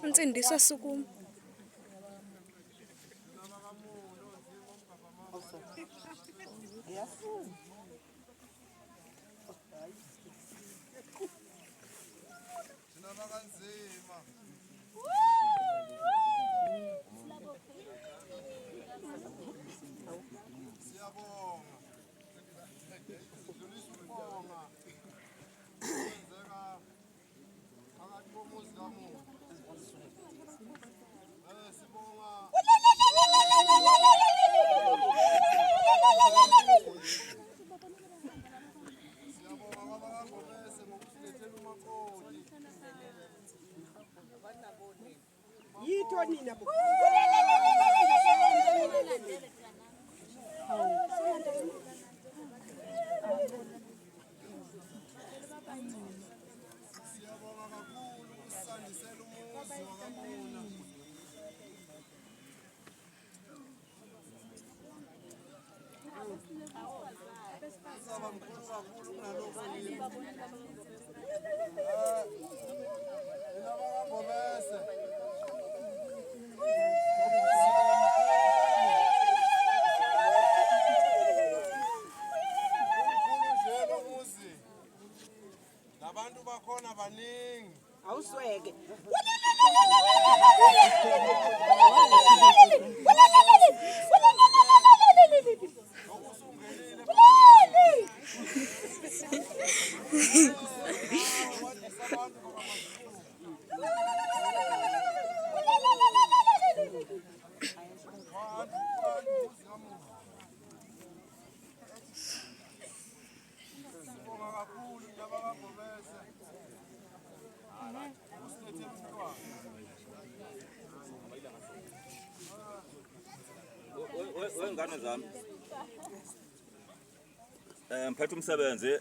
Unsindiswa sukuma. Nabantu bakhona baningi awusweke wengane zami mphethe umsebenzi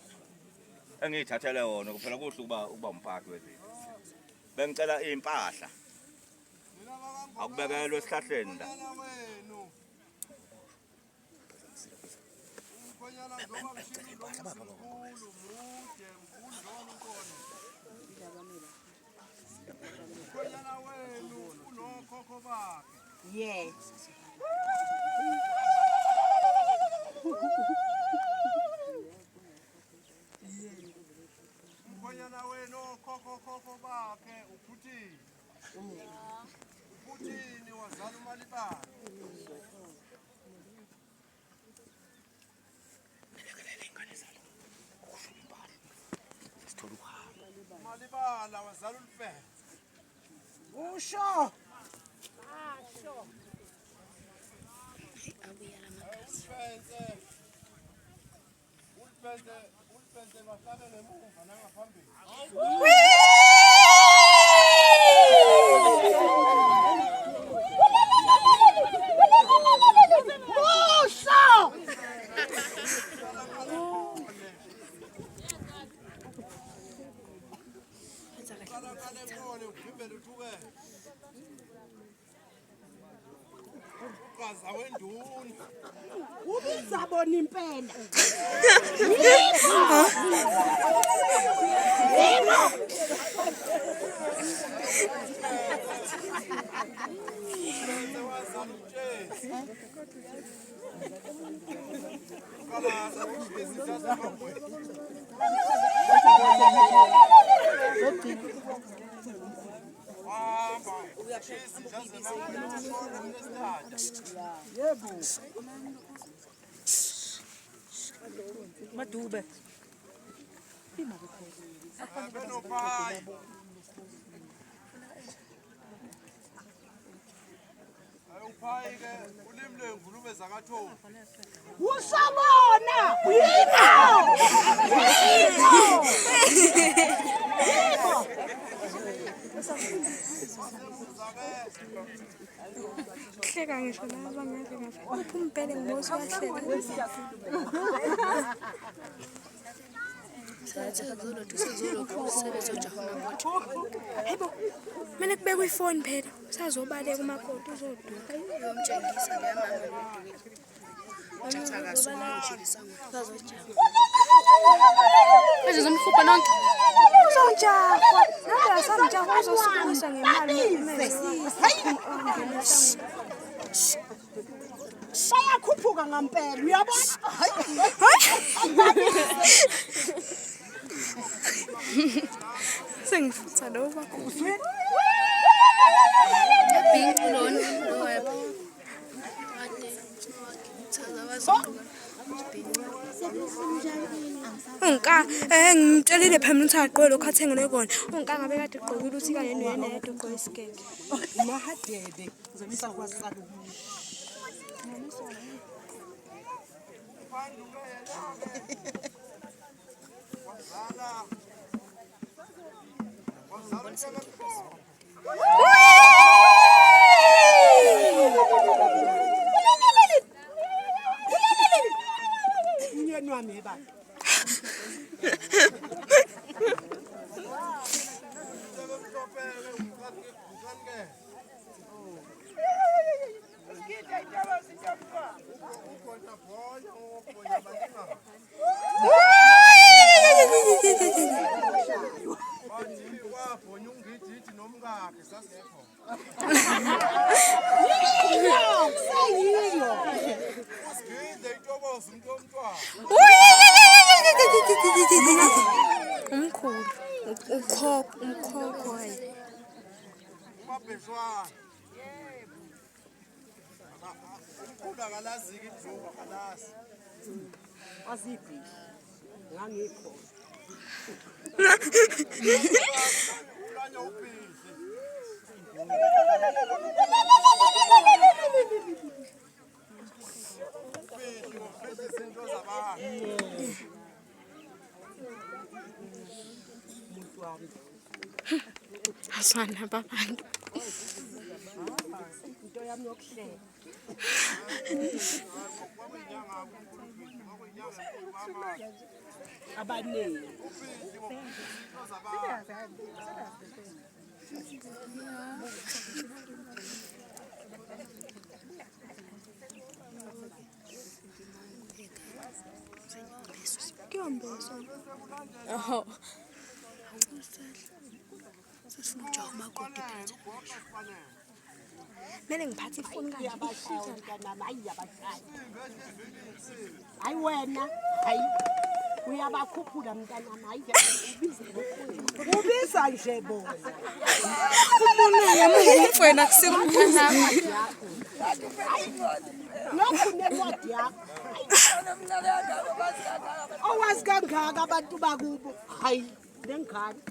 engiyithathele wona kuphela kuhle ukuba umphathi wezinto bengicela impahla akubekelwe esihlahleni la yes Mkhonyana wenu khokho bakhe uPhutini. uPhutini wazala uMalibala. Malibala wazala uLufenze. usho Ulufenze bahlale ngemuva nangaphambili. ubizabona impela Madube. usabona yimo Hleka ngisho laba ngeke ngafika. Uphumpele ngibuzwa hleka. Hayibo. Mina kubekwe ifoni phela. Sazobaleka umakoti uzoduka. Uyomtshengisa le mama loduke. Uthatha kasona ujikisa ngwa. Bazojama. Manje zomkhupha nonke. Uzojahwa. Nanda samjahwa uzosibuyisa ngemali. Bayakhuphuka ngampela uyabona? Sengifutha lo bakhulu. Bingu lona loyapha. Ade. Uthatha bazogqoka. Ngimtshelile phela ukuthi aqoke lokho athengele kona. Unka ngabe kade egqokile uthi kanye noyena yedwa ugqoke isiketi. Mahadebe ngizomisa kwaSalu. Nyeni wami baba. Umkhulu. Umkhokho hayi. Mabheshwana. Umkhulu akalaziki ibhluku akalazi. Aziphi. Ngangikho. Ulanya ubhizi. Ubhizi ufeza izinto zabantu. Asana babantu. Into yami yokuhlela. Abaningi. Kuyombeso. Oh. Sifuna ujaha umakoti phethe. Mele ngiphathe ifoni kanje. Hayi wena, hayi. Uyabakhuphula mntanami, hayi ubiza nje bona. Umuntu yami umfwena kusikumthanda. Lokhu nencwadi yakho. Owazi kangaka abantu bakubo. Hayi, lengane.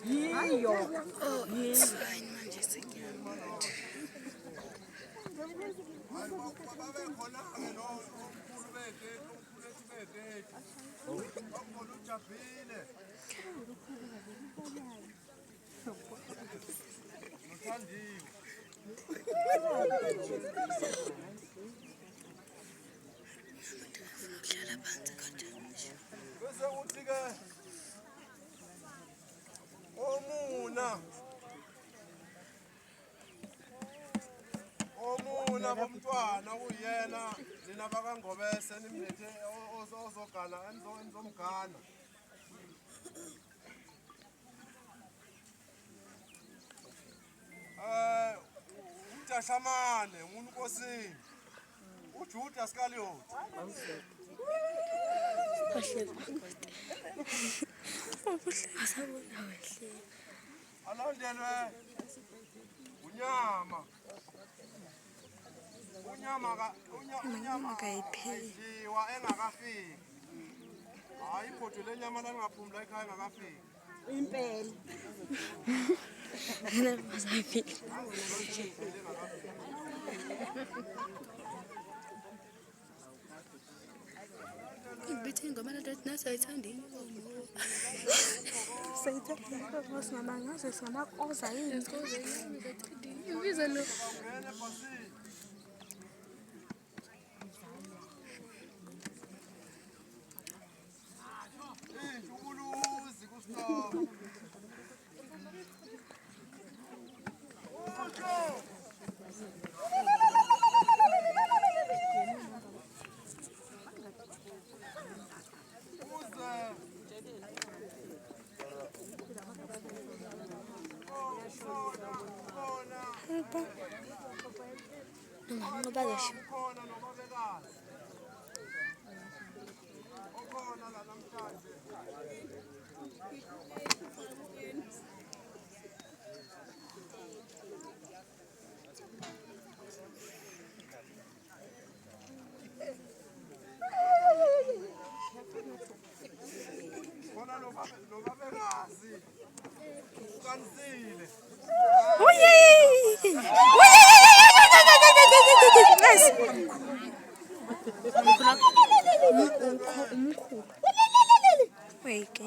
Yiyo. Bese uthi ke omuna bomntwana uyena nina bakangobese nimlethe ozogana enizomgana. Utashamane umuntu nkosini uJuda Iscariot. Alandelwe unyama kayiphiliwa engakafiki. Hayi ibhodo lenyama langaphumula ekhaya engakafiki. Impela. Ngene bazayifika. ingoma nathi nasayithandile Sayithatha singabangaze singamakoza yini. ibizo lo Uluzi kusithoba. Ngoba ngisho Khona nomabekazi. Okhona la namhlanje. Khona nomabekazi. Ukanisile. umkhulu. Wayike.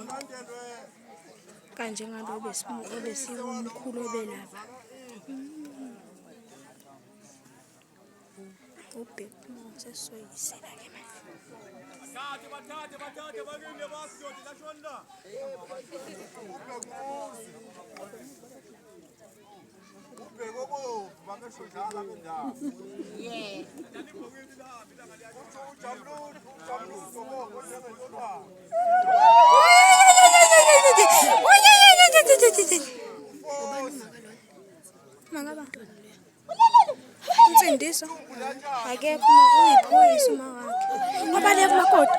Kanje ngalo besimkhulu obelapha. Ubheki sesoyisela ke manje. Bathathe bakini basiyodi lashona. Ubheko bovu bakeshojala ngendawo. Mangaba. Insindiso. Akekho uyiphoyisa uma wakhe. Ngoba le makoti.